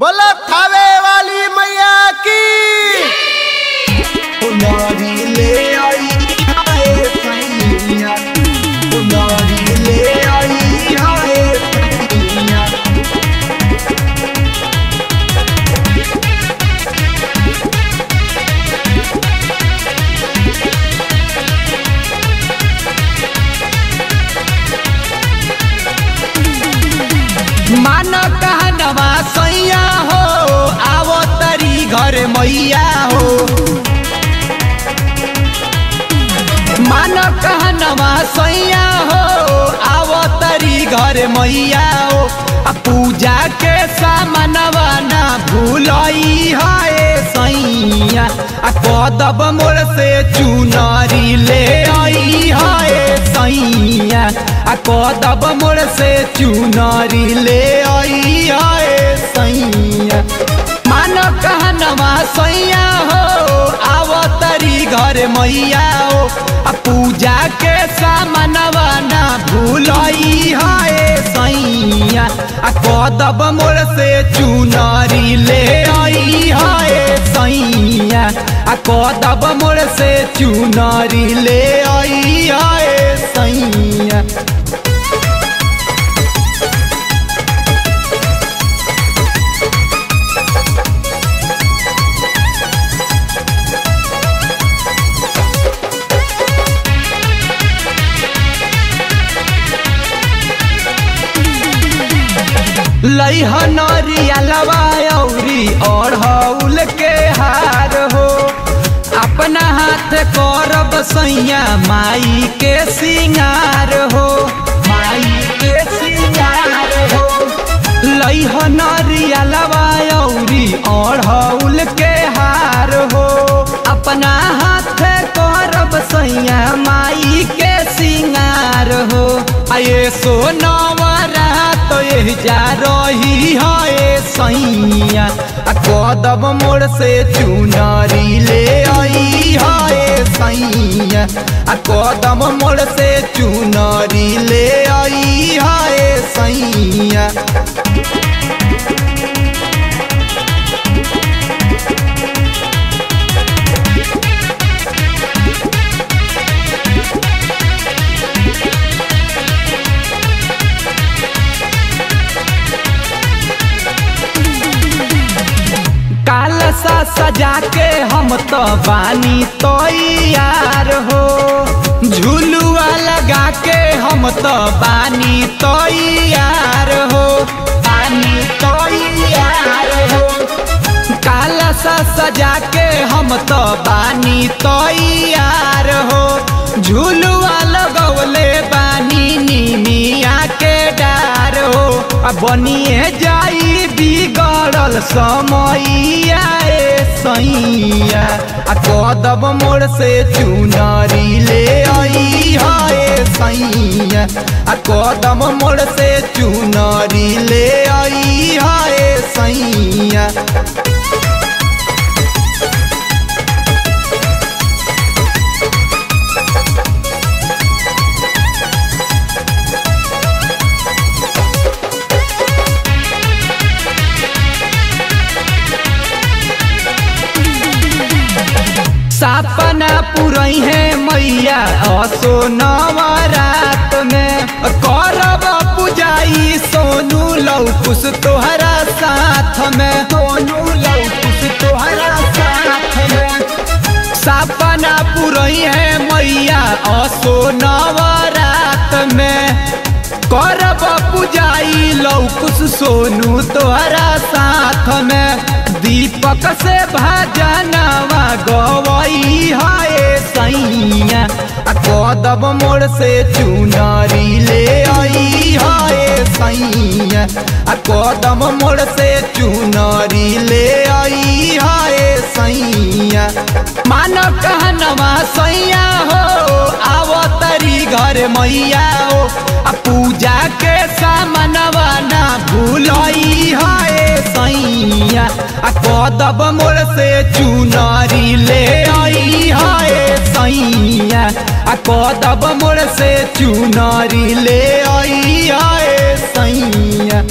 बोलो खावे वाली मैया की। उनारी ले आई हाय सैया, उनारी ले आई हाय सैया। मान कहनवा सैया हो, आवो तरी घर मैया हो। मान कहनवा सैया हो, आवो तरी घर मैया हो। पूजा के सामनवा ना भूलई हाय सैया, कदब मोर से चुनरी ले आई हाय सैया, कदब मोर से चुनरी ले आई हाय सैया। मान कहनवा सैया हो, आवो तरी घर मैया हो। पूजा के सामनवा ना भूलई हाय सैया, कदब मोर से चुनरी ले आई हाय सैया, कदब मोर से चुनरी ले आई हाय सैया। लइह नरिया लवायौरी अढ़ौल के हार हो। अपना हाथ करब सैया माई के सिंगार हो, माई के सिंगार हो। लइह नरिया लवायौरी अढ़ौल के हार हो। अपना हाथ करब सैया माई के सिंगार हो। आये सोनवरा तो यही जा रही है सैया, कदब मोर से चुनरी ले आई है सैया, कदब मोर से चुनरी ले आई है सैया। कालसा सजा के हम तो बानी तो यार हो। झुलुआ लगा के हम तो बानी तो यार हो, बानी तो यार हो। कालसा सजा के हम तो बानी तो यार हो। झुलुआ लगौले बानी निमिया के डार हो। बनिए जाई बिगड़ल समैया सैया, कदब मोर से चुनरी ले आई हाय सैया, कदब मोर से चुनरी ले आई हाय सैया। सपना पुरई है मैया असो नवरात में। करब पुजाई सोनू लौकुस तोहरा साथ में, सोनू लौकुस तोहरा साथ में। सपना पुरई है मैया असो नवरात में। करब पुजाई लौकुस सोनू तोहरा साथ में। दीपक से भजनवा गवई हाय सैया, कदब मोर से चुनरी ले आई हाय सैया, कदब मोर से चुनरी ले आई हाय सैया। मान कहनवा सैया हो, आवो तरी घर मैया हो। पूजा के सामनवा ना भूलई हाय सैया, कदब मोर से चुनरी ले आई हाय सैया, कदब मोर से चुनरी ले आई हाय सैया।